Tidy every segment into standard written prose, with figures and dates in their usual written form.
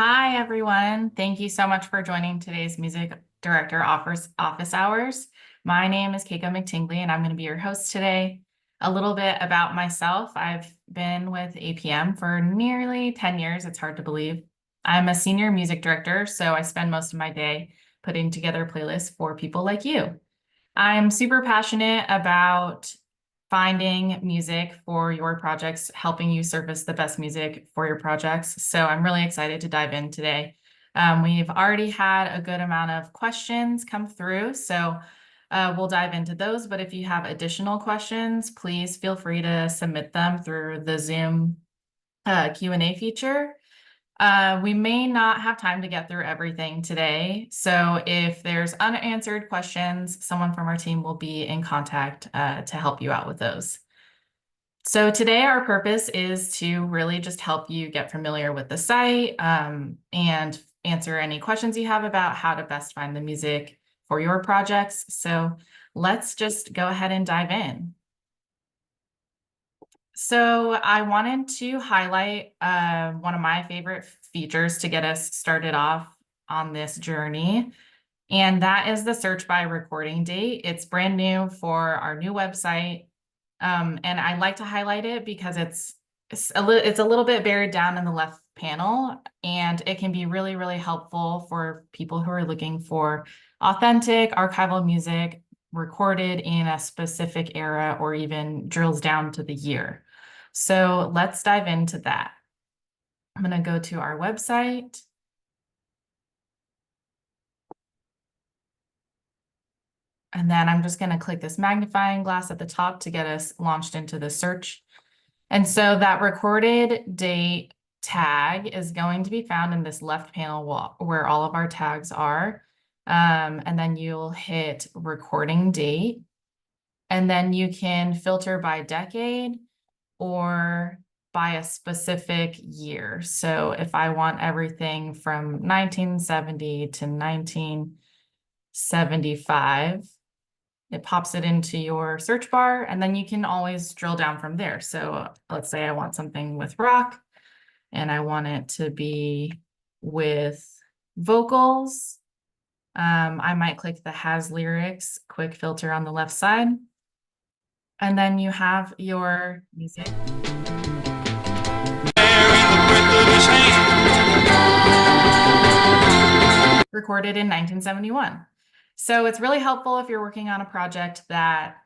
Hi, everyone. Thank you so much for joining today's Music Director Office Hours. My name is Keiko McTingley, and I'm going to be your host today. A little bit about myself. I've been with APM for nearly 10 years. It's hard to believe. I'm a senior music director, so I spend most of my day putting together playlists for people like you. I'm super passionate about finding music for your projects, helping you surface the best music for your projects. So I'm really excited to dive in today. We've already had a good amount of questions come through, so we'll dive into those. But if you have additional questions, please feel free to submit them through the Zoom Q&A feature. We may not have time to get through everything today. So if there's unanswered questions, someone from our team will be in contact to help you out with those. So today our purpose is to really just help you get familiar with the site and answer any questions you have about how to best find the music for your projects. So let's just go ahead and dive in. So I wanted to highlight one of my favorite features to get us started off on this journey, and that is the search by recording date. It's brand new for our new website, and I like to highlight it because it's a little bit buried down in the left panel, and it can be really, really helpful for people who are looking for authentic archival music recorded in a specific era or even drills down to the year. So let's dive into that. I'm going to go to our website. And then I'm just going to click this magnifying glass at the top to get us launched into the search. And so that recorded date tag is going to be found in this left panel where all of our tags are. And then you'll hit recording date. And then you can filter by decade or by a specific year. So if I want everything from 1970 to 1975, it pops it into your search bar, and then you can always drill down from there. So let's say I want something with rock, and I want it to be with vocals. I might click the has lyrics quick filter on the left side. And then you have your music. Recorded in 1971. So it's really helpful if you're working on a project that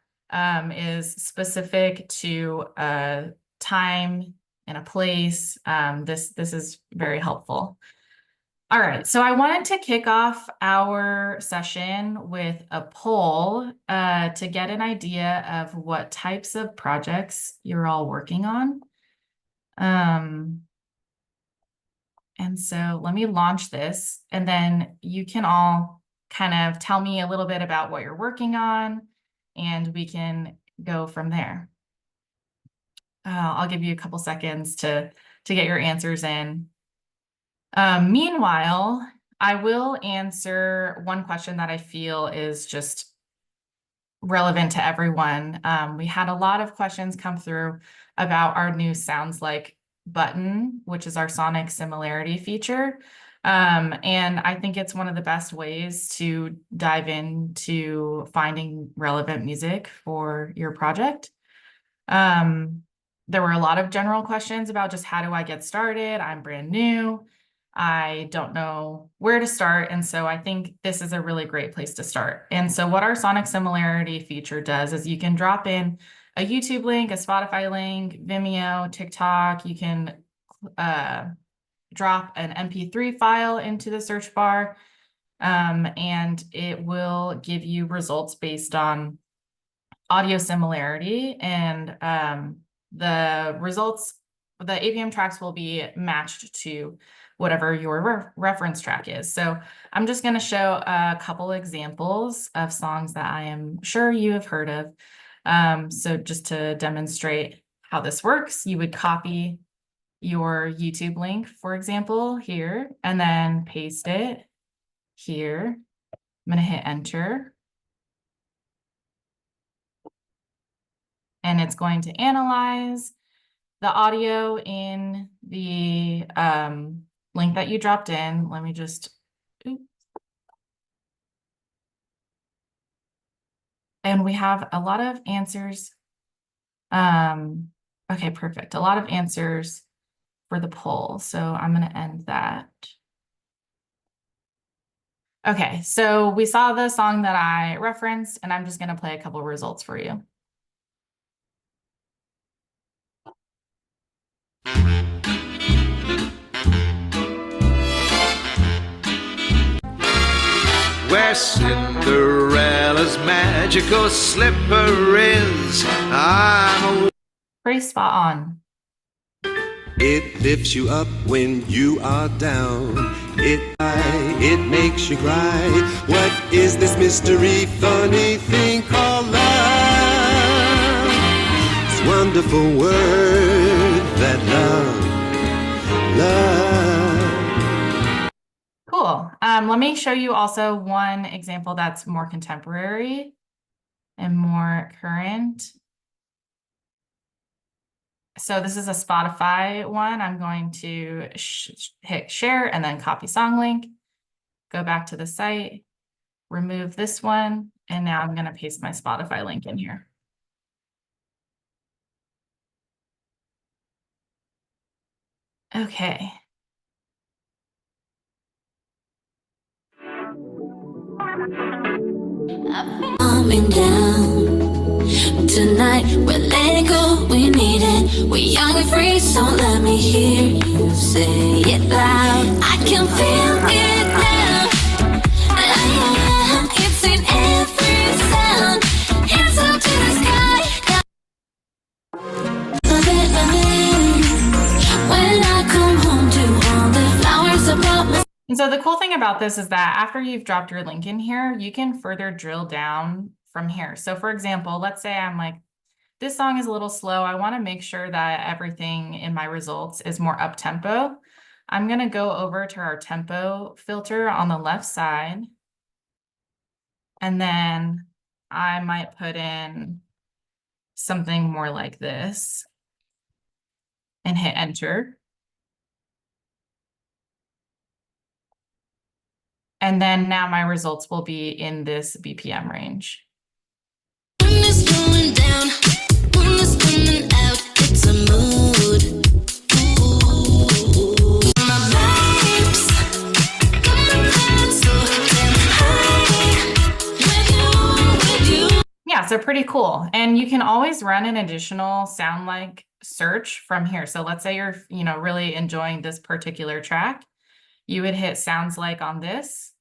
is specific to a time and a place. This is very helpful. All right, so I wanted to kick off our session with a poll to get an idea of what types of projects you're all working on. And so let me launch this, and then you can all kind of tell me a little bit about what you're working on, and we can go from there. I'll give you a couple seconds to get your answers in. Meanwhile, I will answer one question that I feel is just relevant to everyone. We had a lot of questions come through about our new Sounds Like button, which is our sonic similarity feature. And I think it's one of the best ways to dive into finding relevant music for your project. There were a lot of general questions about just how do I get started? I'm brand new. I don't know where to start. And so I think this is a really great place to start. And so what our sonic similarity feature does is you can drop in a YouTube link, a Spotify link, Vimeo, TikTok. You can drop an MP3 file into the search bar, and it will give you results based on audio similarity. And the results, the APM tracks will be matched to whatever your reference track is. So I'm just going to show a couple examples of songs that I am sure you have heard of. So just to demonstrate how this works, you would copy your YouTube link, for example, here, and then paste it here. I'm going to hit enter. And it's going to analyze the audio in the link that you dropped in. Let me just, and we have a lot of answers. Okay, perfect. A lot of answers for the poll. So I'm going to end that. Okay, so we saw the song that I referenced, and I'm just going to play a couple results for you. Where Cinderella's magical slipper is, I'm a... Pretty spot on. It lifts you up when you are down. It makes you cry. What is this mystery, funny thing called love? This wonderful word that love. Cool. Let me show you also one example that's more contemporary and more current. So this is a Spotify one. I'm going to hit share and then copy song link, go back to the site, remove this one, and now I'm going to paste my Spotify link in here. Okay. Coming down tonight, we're letting go, we need it. We're young and free, so let me hear you say it loud. I can feel it now. It's in every sound. Hands up to the sky. Love it, love it. When I come home to all the flowers about me. And so the cool thing about this is that after you've dropped your link in here, you can further drill down from here. So for example, let's say I'm like, this song is a little slow. I want to make sure that everything in my results is more up tempo. I'm going to go over to our tempo filter on the left side. And then I might put in something more like this and hit enter. And then now my results will be in this BPM range. When it's going down, when it's coming out, it's a mood. Ooh, my vibes, so damn high with you. Yeah, so pretty cool. And you can always run an additional sound like search from here. So let's say you're, really enjoying this particular track. You would hit sounds like on this,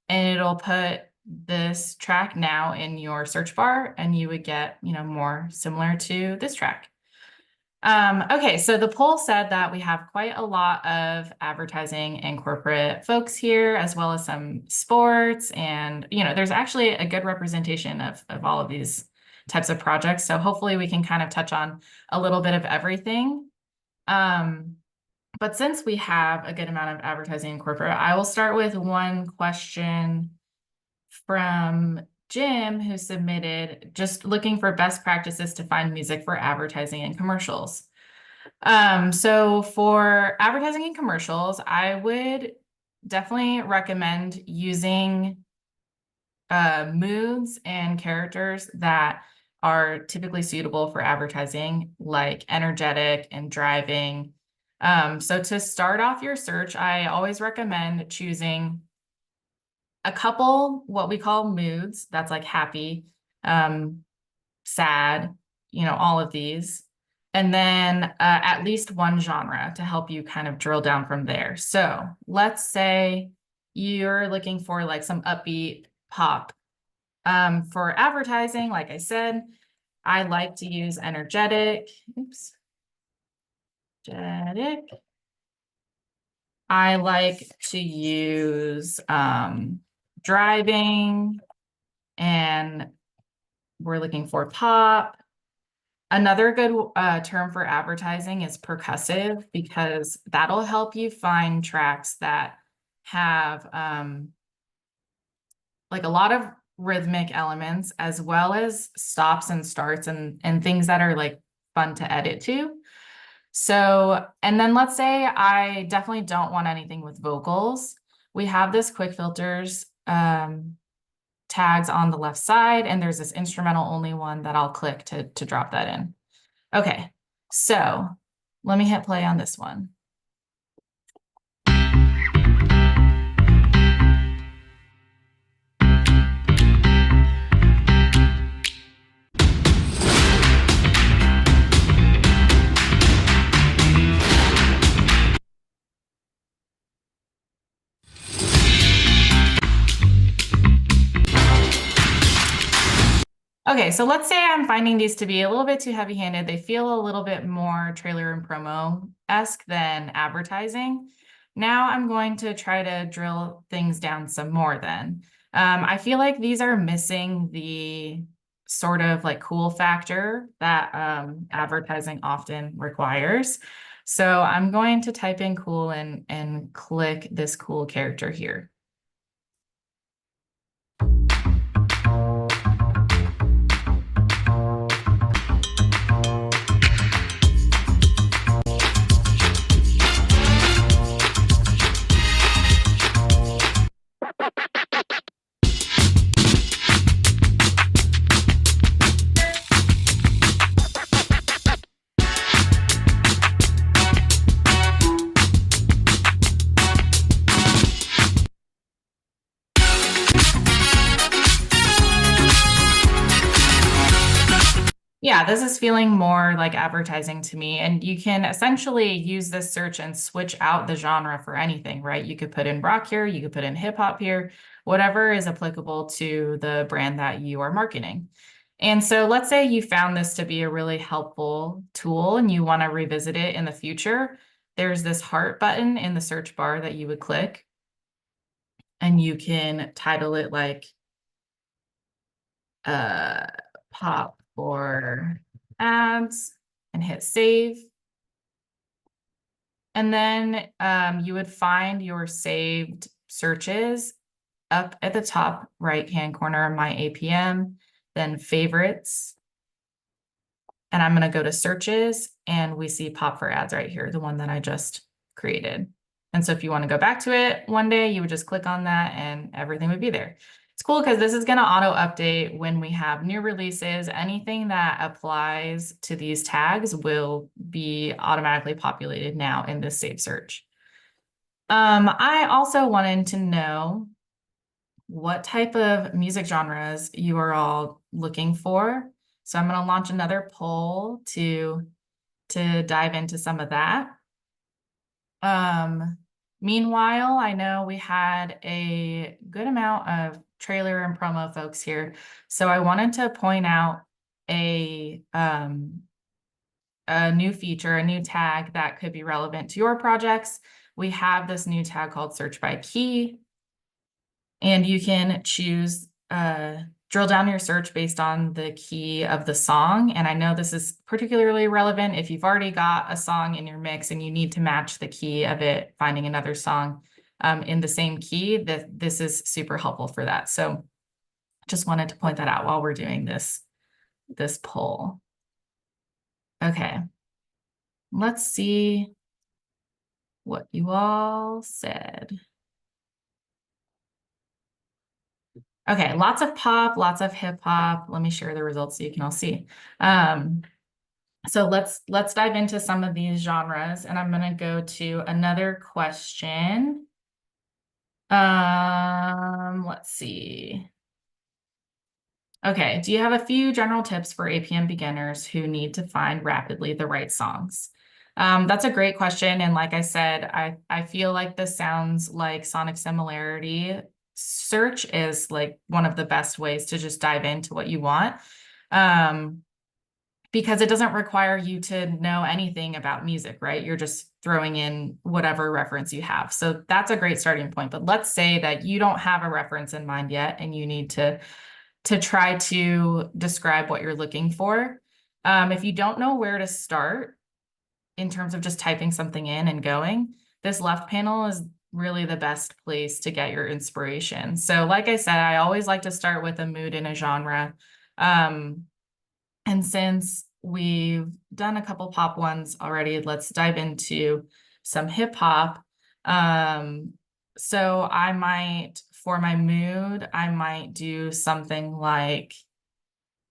and it'll put this track now in your search bar, and you would get, more similar to this track. Okay, so the poll said that we have quite a lot of advertising and corporate folks here, as well as some sports, and there's actually a good representation of all of these types of projects. So hopefully we can kind of touch on a little bit of everything. But since we have a good amount of advertising and corporate, I will start with one question from Jim, who submitted just looking for best practices to find music for advertising and commercials. So for advertising and commercials, I would definitely recommend using moods and characters that are typically suitable for advertising, like energetic and driving. So to start off your search, I always recommend choosing a couple what we call moods. That's like happy, sad, all of these. And then at least one genre to help you kind of drill down from there. So let's say you're looking for like some upbeat pop. For advertising, like I said, I like to use energetic. Oops. Energetic. I like to use driving, and we're looking for pop. Another good term for advertising is percussive, because that'll help you find tracks that have like a lot of rhythmic elements, as well as stops and starts and things that are like fun to edit to. So, and then let's say I definitely don't want anything with vocals. We have this quick filters tags on the left side, and there's this instrumental only one that I'll click to drop that in. Okay, so let me hit play on this one. Okay, so let's say I'm finding these to be a little bit too heavy-handed. They feel a little bit more trailer and promo-esque than advertising. Now I'm going to try to drill things down some more then. I feel like these are missing the sort of like cool factor that advertising often requires. So I'm going to type in cool and click this cool character here. Yeah, this is feeling more like advertising to me. And you can essentially use this search and switch out the genre for anything, right? You could put in rock here, you could put in hip hop here, whatever is applicable to the brand that you are marketing. And so let's say you found this to be a really helpful tool and you want to revisit it in the future. There's this heart button in the search bar that you would click, and you can title it like pop or ads and hit save. And then you would find your saved searches up at the top right-hand corner, my APM, then favorites. And I'm going to go to searches, and we see pop for ads right here, the one that I just created. And so if you want to go back to it one day, you would just click on that and everything would be there. It's cool because this is going to auto update when we have new releases. Anything that applies to these tags will be automatically populated now in this save search. I also wanted to know what type of music genres you are all looking for. So I'm going to launch another poll to dive into some of that. Meanwhile, I know we had a good amount of trailer and promo folks here. So I wanted to point out a new feature, a new tag that could be relevant to your projects. We have this new tag called Search by Key, and you can choose drill down your search based on the key of the song. And I know this is particularly relevant if you've already got a song in your mix and you need to match the key of it, finding another song in the same key, that this is super helpful for that. So just wanted to point that out while we're doing this poll. Okay, let's see what you all said. Okay, lots of pop, lots of hip hop. Let me share the results so you can all see. So let's dive into some of these genres, and I'm going to go to another question. Let's see. Okay, do you have a few general tips for APM beginners who need to find rapidly the right songs? That's a great question, and like I said, I feel like this sounds like Sonic Similarity search is like one of the best ways to just dive into what you want. Because it doesn't require you to know anything about music, right? You're just throwing in whatever reference you have. So that's a great starting point. But let's say that you don't have a reference in mind yet, and you need to try to describe what you're looking for. If you don't know where to start in terms of just typing something in and going, this left panel is really the best place to get your inspiration. So like I said, I always like to start with a mood and a genre. And since we've done a couple pop ones already. Let's dive into some hip hop. So I might, for my mood, I might do something like,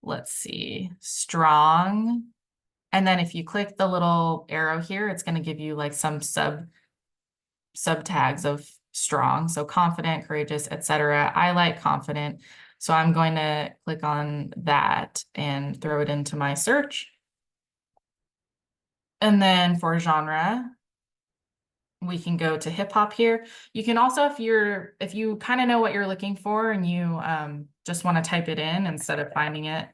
let's see, strong. And then if you click the little arrow here, it's going to give you like some sub tags of strong. So confident, courageous, etc. I like confident. So I'm going to click on that and throw it into my search. And then for genre, we can go to hip hop here. You can also, if you kind of know what you're looking for and you just want to type it in instead of finding it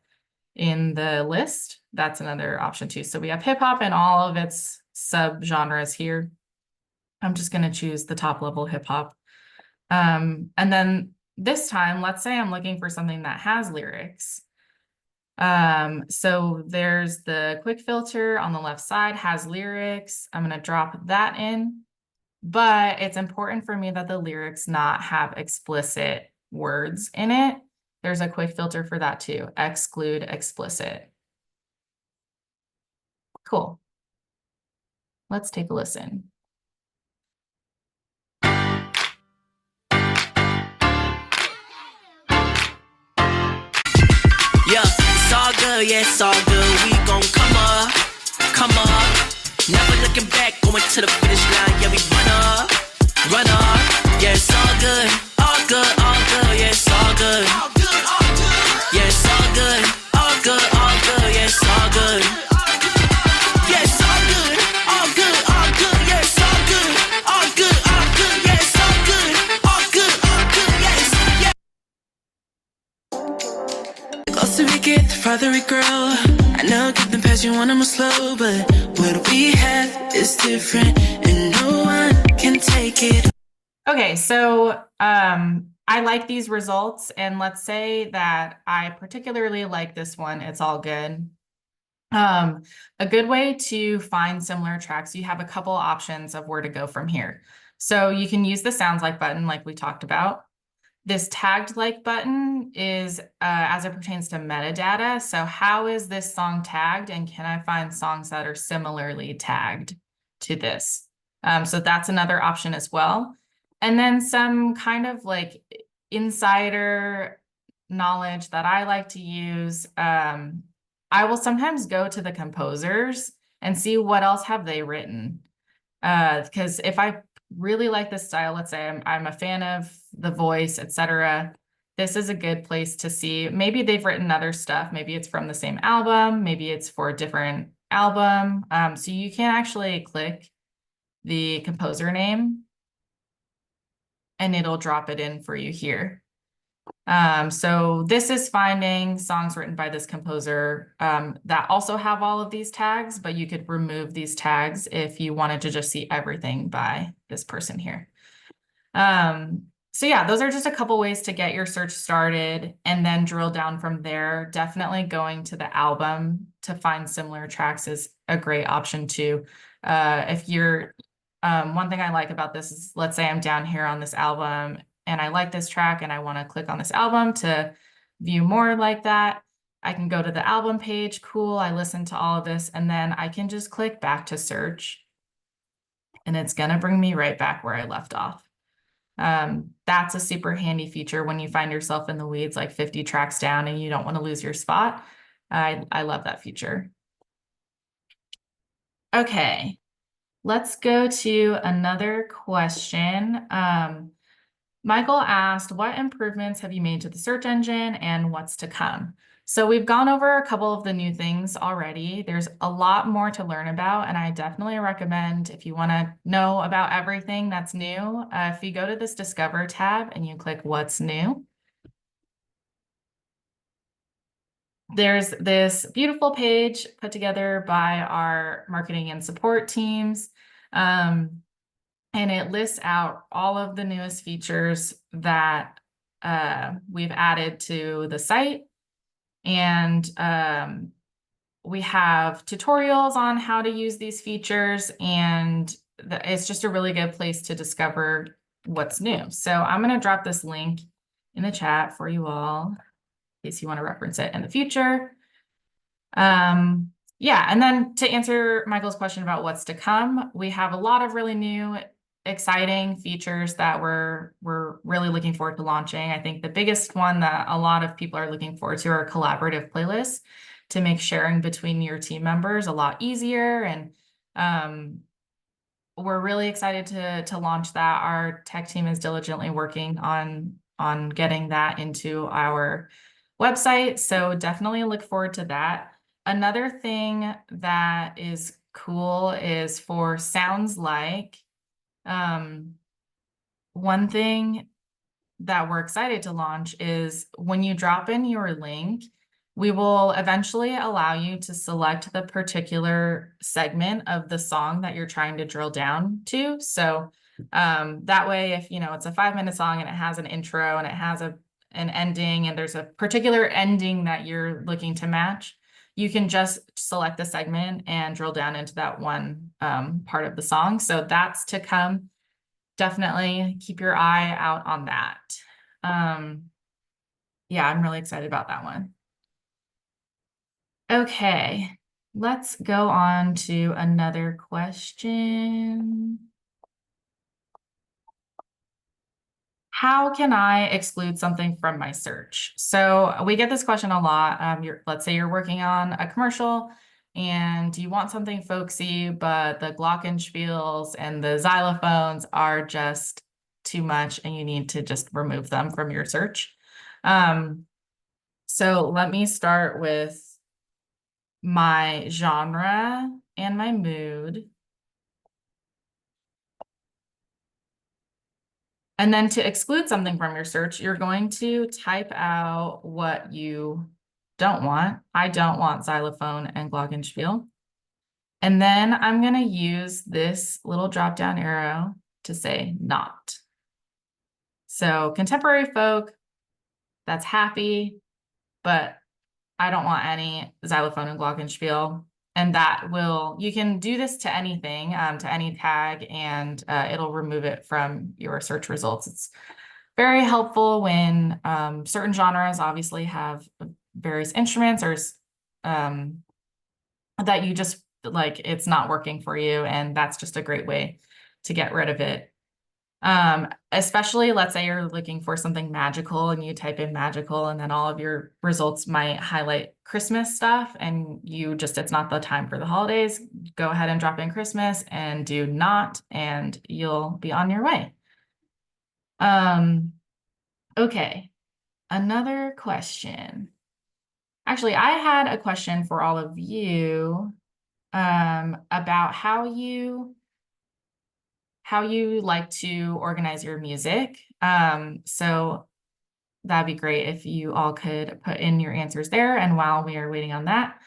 in the list, that's another option too. So we have hip hop and all of its subgenres here. I'm just going to choose the top level hip hop. And then this time, let's say I'm looking for something that has lyrics. So there's the quick filter on the left side, has lyrics. I'm going to drop that in, but it's important for me that the lyrics not have explicit words in it. There's a quick filter for that too, exclude explicit. Cool. Let's take a listen. Yeah, it's all good, yeah, it's all good. We gon' come up. Never looking back, going to the finish line. Yeah, we run up. Yeah, it's all good, yeah, it's all good. Yeah, it's all good, yeah, it's all good. Yeah, it's all good, yeah, it's all good. Yeah, it's all good, yeah, the closer we get, the farther we grow. I know getting past you when I'm slow, but what we have is different and no one can take it. Okay, so I like these results, and let's say that I particularly like this one, it's all good. A good way to find similar tracks, you have a couple options of where to go from here. So you can use the sounds like button like we talked about. This tagged like button is as it pertains to metadata. So how is this song tagged, and can I find songs that are similarly tagged to this? So that's another option as well. And then some kind of like insider knowledge that I like to use. I will sometimes go to the composers and see what else have they written. Because if I really like this style, let's say I'm a fan of the voice, etc., this is a good place to see. Maybe they've written other stuff. Maybe it's from the same album. Maybe it's for a different album. So you can actually click the composer name and it'll drop it in for you here. So this is finding songs written by this composer that also have all of these tags, but you could remove these tags if you wanted to just see everything by this person here. So yeah, those are just a couple ways to get your search started and then drill down from there. Definitely going to the album to find similar tracks is a great option too. If you're, one thing I like about this is, let's say I'm down here on this album and I like this track and I want to click on this album to view more like that. I can go to the album page. Cool. I listened to all of this and then I can just click back to search and it's going to bring me right back where I left off. That's a super handy feature when you find yourself in the weeds like 50 tracks down and you don't want to lose your spot. I love that feature. Okay, let's go to another question. Michael asked, what improvements have you made to the search engine and what's to come? So we've gone over a couple of the new things already. There's a lot more to learn about, and I definitely recommend, if you want to know about everything that's new, if you go to this Discover tab and you click What's New, there's this beautiful page put together by our marketing and support teams. And it lists out all of the newest features that we've added to the site. And we have tutorials on how to use these features, and it's just a really good place to discover what's new. So I'm going to drop this link in the chat for you all in case you want to reference it in the future. Yeah, and then to answer Michael's question about what's to come, we have a lot of really new, exciting features that we're really looking forward to launching. I think the biggest one that a lot of people are looking forward to are collaborative playlists to make sharing between your team members a lot easier. And we're really excited to launch that. Our tech team is diligently working on getting that into our website. So definitely look forward to that. Another thing that is cool is for sounds like, one thing that we're excited to launch is when you drop in your link, we will eventually allow you to select the particular segment of the song that you're trying to drill down to. So that way, if it's a 5-minute song and it has an intro and it has an ending and there's a particular ending that you're looking to match, you can just select the segment and drill down into that one part of the song. So that's to come. Definitely keep your eye out on that. Yeah, I'm really excited about that one. Okay, let's go on to another question. How can I exclude something from my search? So we get this question a lot. Let's say you're working on a commercial and you want something folksy, but the glockenspiels and the xylophones are just too much and you need to just remove them from your search. So let me start with my genre and my mood. And then to exclude something from your search, you're going to type out what you don't want. I don't want xylophone and glockenspiel. And then I'm going to use this little drop down arrow to say not. So contemporary folk, that's happy, but I don't want any xylophone and glockenspiel. And you can do this to anything, to any tag, and it'll remove it from your search results. It's very helpful when certain genres obviously have various instruments or that you just like, it's not working for you. And that's just a great way to get rid of it. Especially let's say you're looking for something magical and you type in magical and then all of your results might highlight Christmas stuff and it's not the time for the holidays. Go ahead and drop in Christmas and do not, and you'll be on your way. Okay, another question. Actually, I had a question for all of you about how you like to organize your music. So that'd be great if you all could put in your answers there. And while we are waiting on that,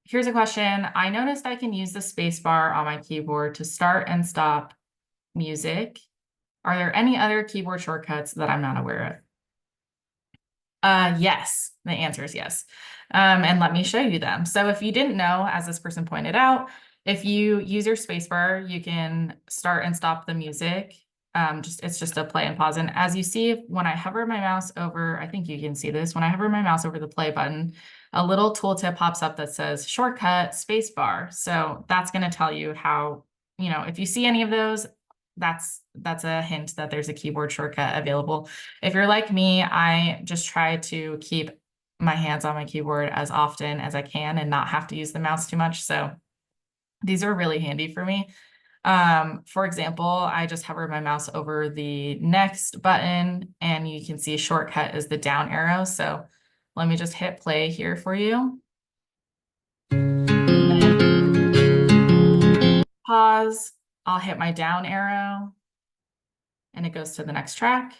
here's a question. I noticed I can use the space bar on my keyboard to start and stop music. Are there any other keyboard shortcuts that I'm not aware of? Yes, the answer is yes. And let me show you them. So if you didn't know, as this person pointed out, if you use your spacebar, you can start and stop the music. It's just a play and pause. And as you see, when I hover my mouse over, I think you can see this, when I hover my mouse over the play button, a little tooltip pops up that says shortcut spacebar. So that's going to tell you how, if you see any of those, that's a hint that there's a keyboard shortcut available. If you're like me, I just try to keep my hands on my keyboard as often as I can and not have to use the mouse too much. So these are really handy for me. For example, I just hover my mouse over the next button and you can see shortcut is the down arrow. So let me just hit play here for you. Pause. I'll hit my down arrow and it goes to the next track.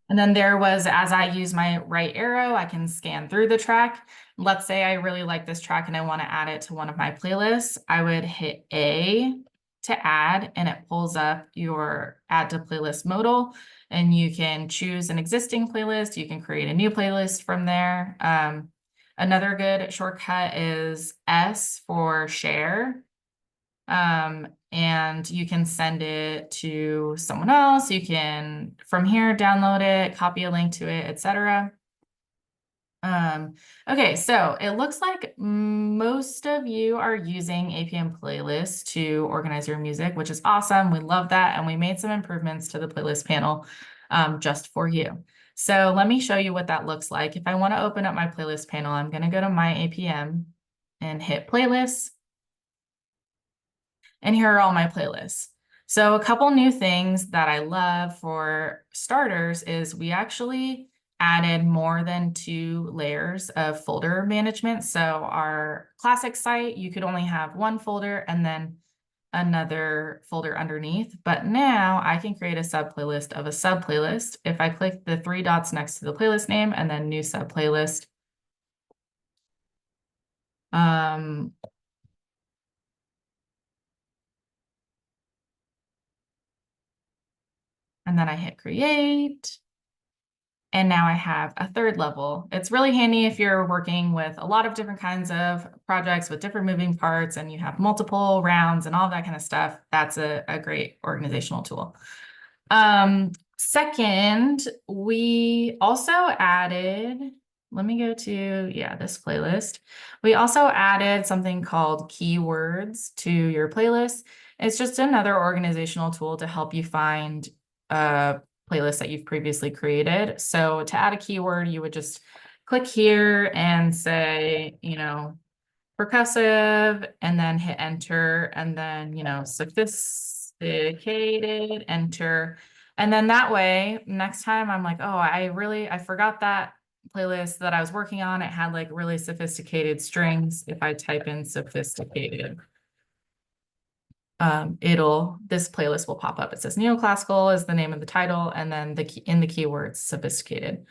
And then there was, as I use my right arrow, I can scan through the track. Let's say I really like this track and I want to add it to one of my playlists. I would hit A to add, and it pulls up your add to playlist modal. And you can choose an existing playlist. You can create a new playlist from there. Another good shortcut is S for share. and you can send it to someone else. You can, from here, download it, copy a link to it, etc. Okay, so it looks like most of you are using APM playlists to organize your music, which is awesome. We love that. And we made some improvements to the playlist panel just for you. So let me show you what that looks like. If I want to open up my playlist panel, I'm going to go to my APM and hit playlists. And here are all my playlists. So a couple new things that I love for starters is we actually added more than 2 layers of folder management. So our classic site, you could only have one folder and then another folder underneath. But now I can create a sub playlist of a sub playlist. If I click the 3 dots next to the playlist name and then new sub playlist, and then I hit create. And now I have a 3rd level. It's really handy if you're working with a lot of different kinds of projects with different moving parts and you have multiple rounds and all that kind of stuff. That's a great organizational tool. Second, we also added, let me go to, this playlist. We also added something called keywords to your playlist. It's just another organizational tool to help you find playlist that you've previously created. So to add a keyword, you would just click here and say, percussive, and then hit enter, and then, sophisticated, enter. And then that way, next time I'm like, oh, I forgot that playlist that I was working on. It had like really sophisticated strings. If I type in sophisticated, this playlist will pop up. It says neoclassical is the name of the title, and then in the keywords sophisticated.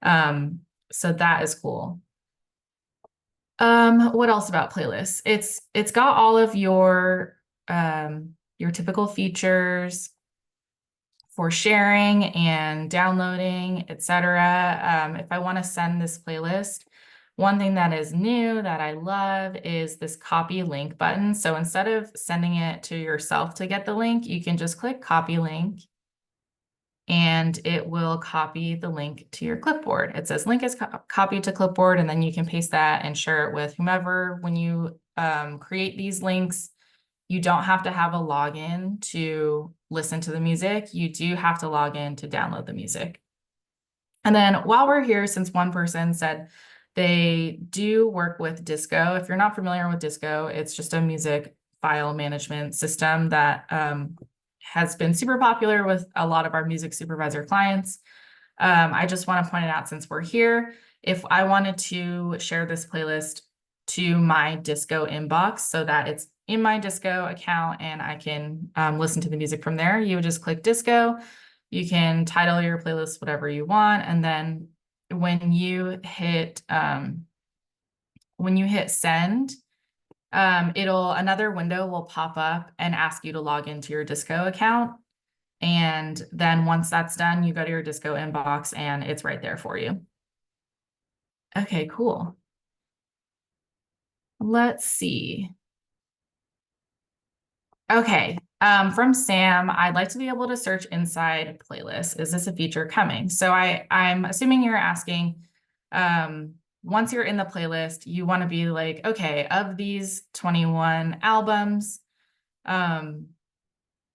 So that is cool. What else about playlists? It's got all of your typical features for sharing and downloading, etc. If I want to send this playlist, one thing that is new that I love is this copy link button. So instead of sending it to yourself to get the link, you can just click copy link and it will copy the link to your clipboard. It says link is copied to clipboard, and then you can paste that and share it with whomever. When you create these links, you don't have to have a login to listen to the music. You do have to log in to download the music. And then while we're here, since one person said they do work with Disco. If you're not familiar with Disco, it's just a music file management system that has been super popular with a lot of our music supervisor clients. I just want to point it out since we're here. If I wanted to share this playlist to my Disco inbox so that it's in my Disco account and I can listen to the music from there, you would just click Disco. You can title your playlist whatever you want, and then when you hit send, another window will pop up and ask you to log into your Disco account. And then once that's done, you go to your Disco inbox and it's right there for you. Okay, cool. Let's see. Okay, from Sam, I'd like to be able to search inside playlists. Is this a feature coming? So I'm assuming you're asking, once you're in the playlist, you want to be like, okay, of these 21 albums,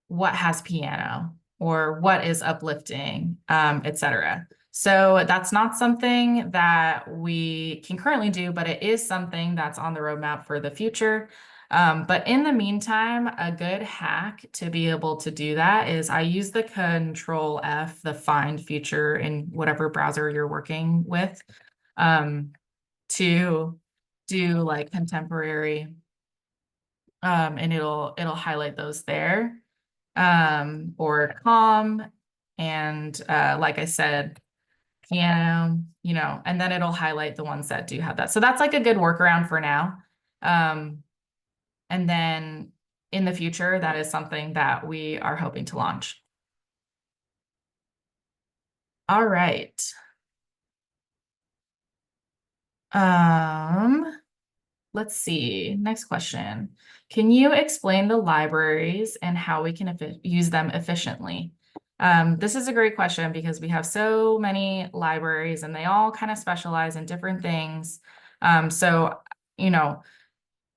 what has piano or what is uplifting, etc. So that's not something that we can currently do, but it is something that's on the roadmap for the future. But in the meantime, a good hack to be able to do that is I use the Control F, the find feature in whatever browser you're working with, to do like contemporary, and it'll highlight those there, or calm, and like I said, piano, and then it'll highlight the ones that do have that. So that's like a good workaround for now. And then in the future, that is something that we are hoping to launch. All right. let's see. Next question. Can you explain the libraries and how we can use them efficiently? This is a great question because we have so many libraries and they all kind of specialize in different things. So, you know,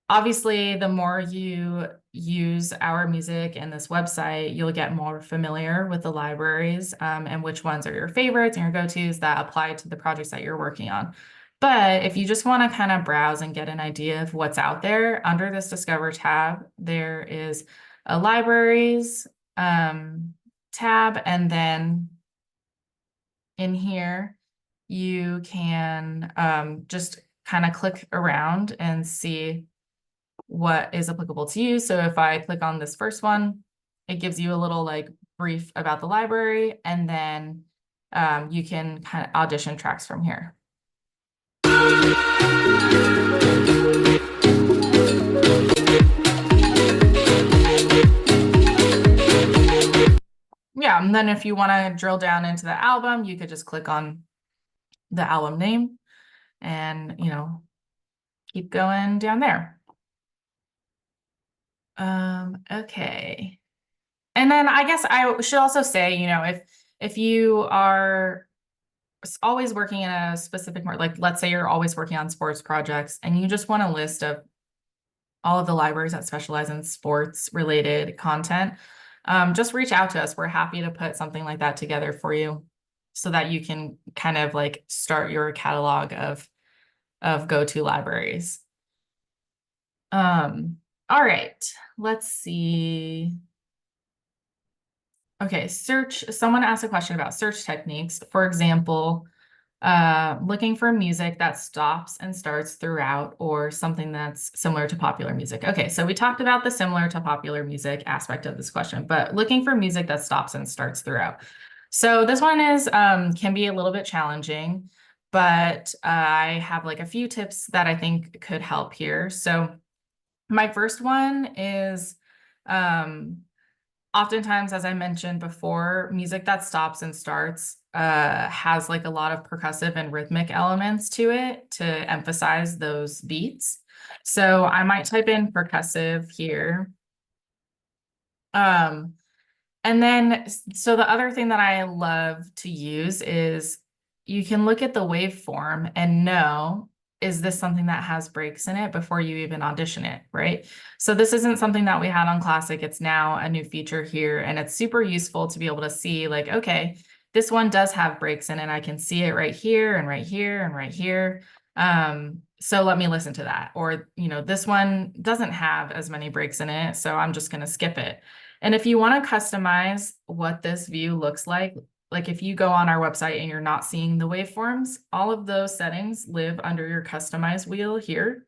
obviously, the more you use our music and this website, you'll get more familiar with the libraries and which ones are your favorites and your go-tos that apply to the projects that you're working on. But if you just want to kind of browse and get an idea of what's out there, under this Discover tab, there is a libraries tab, and then in here, you can just kind of click around and see what is applicable to you. So if I click on this first one, it gives you a little like brief about the library, and then you can kind of audition tracks from here. Yeah, and then if you want to drill down into the album, you could just click on the album name and, you know, keep going down there. Okay. And then I guess I should also say, you know, if you are always working in a specific, like let's say you're always working on sports projects and you just want a list of all of the libraries that specialize in sports related content, just reach out to us. We're happy to put something like that together for you so that you can kind of like start your catalog of go-to libraries. All right, let's see. Okay, search. Someone asked a question about search techniques. For example, looking for music that stops and starts throughout, or something that's similar to popular music. Okay, so we talked about the similar to popular music aspect of this question, but looking for music that stops and starts throughout. So this one is can be a little bit challenging, but I have like a few tips that I think could help here. So my first one is oftentimes, as I mentioned before, music that stops and starts has like a lot of percussive and rhythmic elements to it to emphasize those beats. So I might type in percussive here. And then, so the other thing that I love to use is you can look at the waveform and know, is this something that has breaks in it before you even audition it, right? So this isn't something that we had on Classic. It's now a new feature here, and it's super useful to be able to see like, okay, this one does have breaks in it. I can see it right here and right here and right here. So let me listen to that. Or, you know, this one doesn't have as many breaks in it, so I'm just going to skip it. And if you want to customize what this view looks like if you go on our website and you're not seeing the waveforms, all of those settings live under your customize wheel here.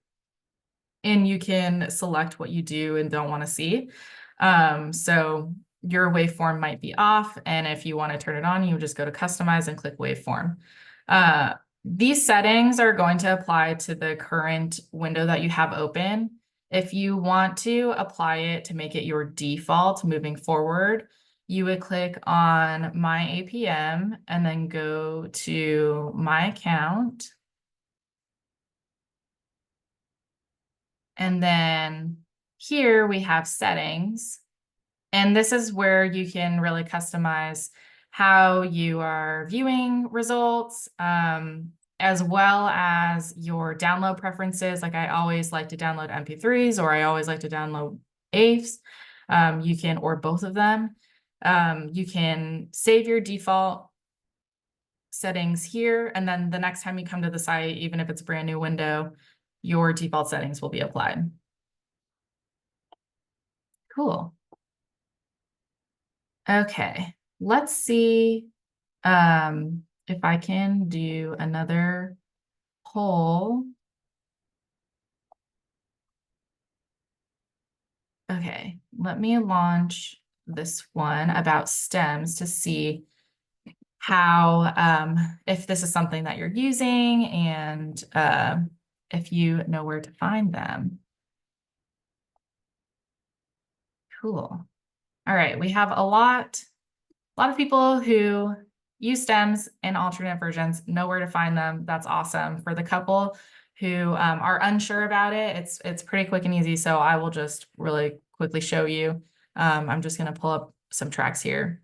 And you can select what you do and don't want to see. So your waveform might be off. And if you want to turn it on, you just go to customize and click waveform. These settings are going to apply to the current window that you have open. If you want to apply it to make it your default moving forward, you would click on My APM and then go to My Account. And then here we have Settings. And this is where you can really customize how you are viewing results, as well as your download preferences. Like I always like to download MP3s, or I always like to download AVs. You can, or both of them. You can save your default settings here, and then the next time you come to the site, even if it's a brand new window, your default settings will be applied. Cool. Okay, let's see if I can do another poll. Okay, let me launch this one about stems to see how, if this is something that you're using and if you know where to find them. Cool. All right, we have a lot of people who use stems in alternate versions, know where to find them. That's awesome. For the couple who are unsure about it. It's pretty quick and easy, so I will just really quickly show you. I'm just going to pull up some tracks here.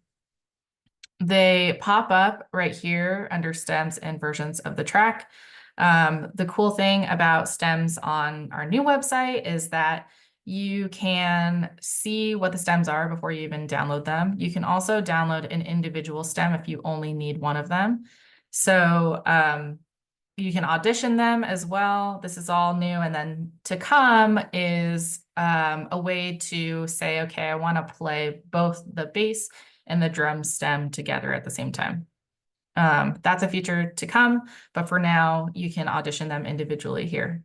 They pop up right here under stems and versions of the track. The cool thing about stems on our new website is that you can see what the stems are before you even download them. You can also download an individual stem if you only need one of them. So you can audition them as well. This is all new. And then to come is a way to say, okay, I want to play both the bass and the drum stem together at the same time. That's a feature to come, but for now, you can audition them individually here.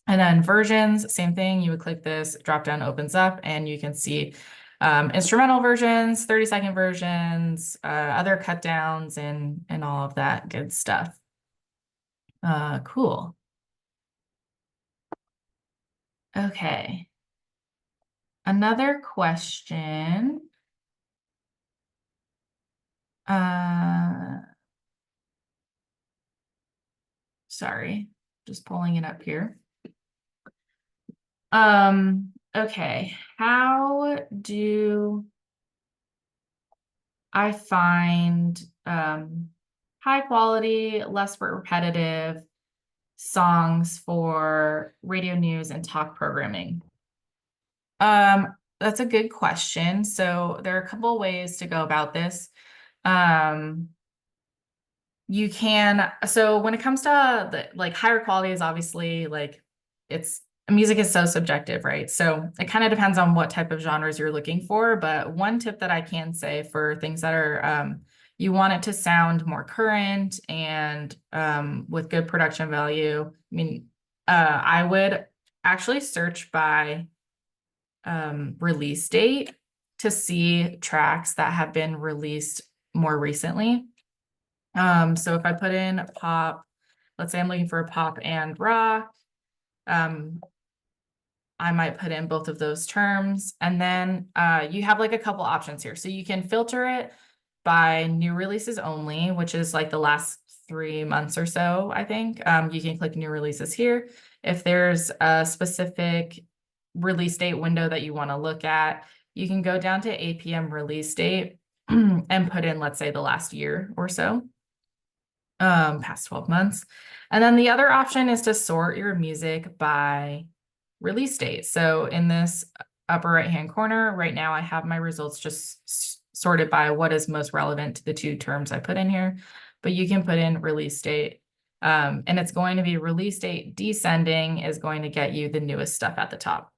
And then versions, same thing. You would click this, drop down opens up, and you can see instrumental versions, 30-second versions, other cut downs, and all of that good stuff. Cool. Okay. Another question. Sorry, just pulling it up here. Okay. How do I find high quality, less repetitive songs for radio news and talk programming? That's a good question. So there are a couple ways to go about this. You can, so when it comes to the like higher quality is obviously like it's music is so subjective, right? So it kind of depends on what type of genres you're looking for. But one tip that I can say for things that are you want it to sound more current and with good production value. I mean, I would actually search by release date to see tracks that have been released more recently. So if I put in pop, let's say I'm looking for a pop and rock, I might put in both of those terms. And then you have like a couple options here. So you can filter it by new releases only, which is like the last 3 months or so, I think. You can click new releases here. If there's a specific release date window that you want to look at, you can go down to APM release date and put in, let's say, the last year or so. Past 12 months. And then the other option is to sort your music by release date. So in this upper right-hand corner, right now I have my results just sorted by what is most relevant to the 2 terms I put in here, but you can put in release date. And it's going to be release date descending is going to get you the newest stuff at the top.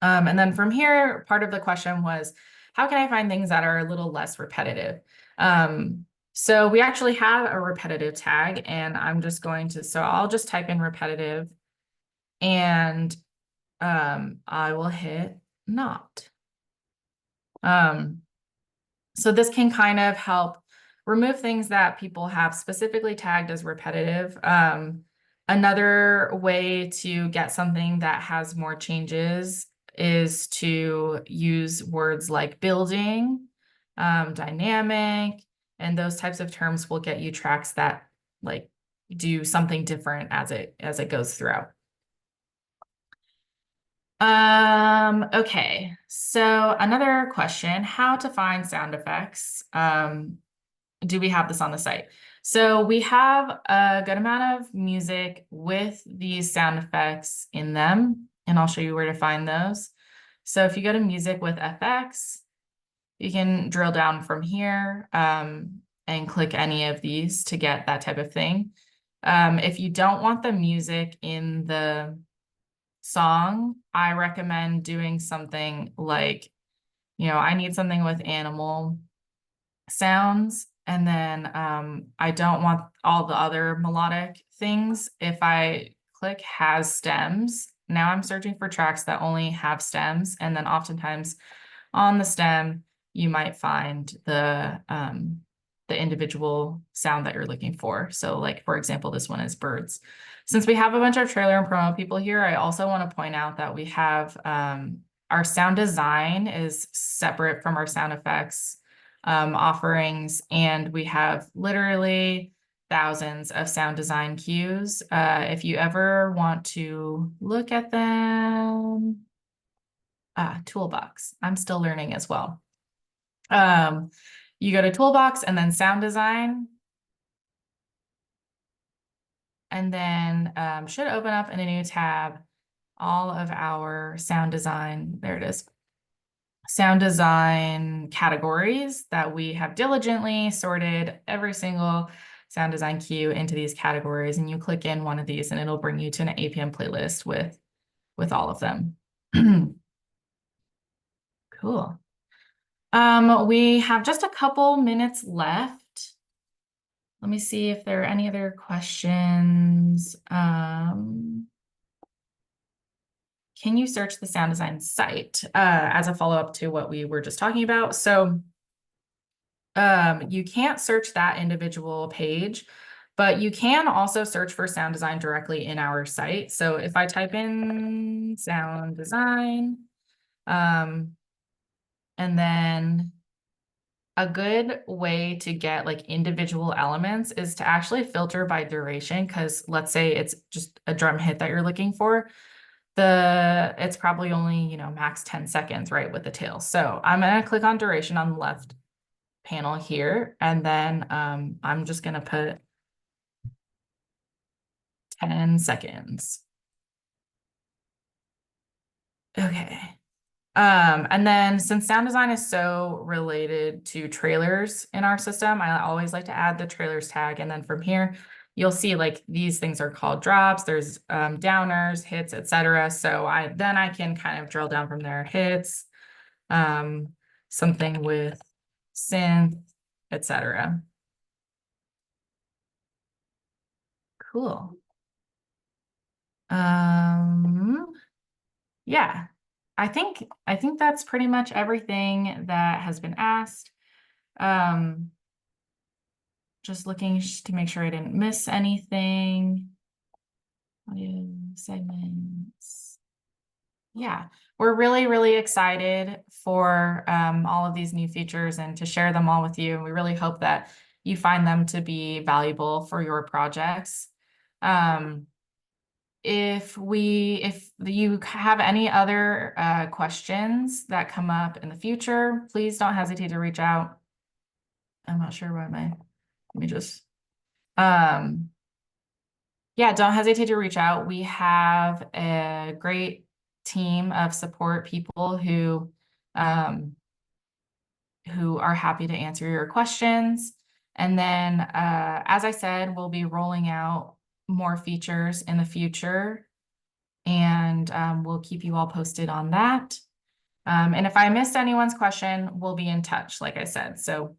And then from here, part of the question was, how can I find things that are a little less repetitive? So we actually have a repetitive tag, and I'm just going to, so I'll just type in repetitive and I will hit not. So this can kind of help remove things that people have specifically tagged as repetitive. Another way to get something that has more changes is to use words like building, dynamic, and those types of terms will get you tracks that like do something different as it goes throughout. Okay, so another question, how to find sound effects. Do we have this on the site? So we have a good amount of music with these sound effects in them, and I'll show you where to find those. So if you go to music with FX, you can drill down from here and click any of these to get that type of thing. If you don't want the music in the song, I recommend doing something like, I need something with animal sounds, and then I don't want all the other melodic things. If I click has stems, now I'm searching for tracks that only have stems, and then oftentimes on the stem, you might find the individual sound that you're looking for. So like, for example, this one is birds. Since we have a bunch of trailer and promo people here, I also want to point out that we have our sound design is separate from our sound effects offerings. And we have literally thousands of sound design cues. If you ever want to look at them, Toolbox. I'm still learning as well. You go to Toolbox and then Sound Design. And then should open up in a new tab all of our sound design. There it is. Sound design categories that we have diligently sorted every single sound design cue into these categories. And you click in one of these and it'll bring you to an APM playlist with all of them. Cool. We have just a couple minutes left. Let me see if there are any other questions. Can you search the sound design site as a follow-up to what we were just talking about? So you can't search that individual page, but you can also search for sound design directly in our site. So if I type in sound design, and then a good way to get like individual elements is to actually filter by duration, because let's say it's just a drum hit that you're looking for. It's probably only, you know, max 10 seconds, right, with the tail. So I'm going to click on duration on the left panel here, and then I'm just going to put 10 seconds. Okay. And then since sound design is so related to trailers in our system, I always like to add the trailers tag. And then from here, you'll see like these things are called drops. There's downers, hits, etc. So I can kind of drill down from there. Hits, something with synth, etc. Cool. Yeah. I think that's pretty much everything that has been asked. Just looking to make sure I didn't miss anything. Audio segments. Yeah, we're really, really excited for all of these new features and to share them all with you. We really hope that you find them to be valuable for your projects. If you have any other questions that come up in the future, please don't hesitate to reach out. I'm not sure why let me just, yeah, don't hesitate to reach out. We have a great team of support people who are happy to answer your questions. And then, as I said, we'll be rolling out more features in the future, and we'll keep you all posted on that. And if I missed anyone's question, we'll be in touch, like I said. So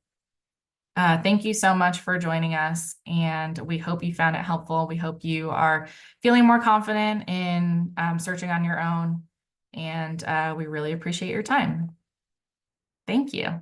thank you so much for joining us, and we hope you found it helpful. We hope you are feeling more confident in searching on your own, and we really appreciate your time. Thank you.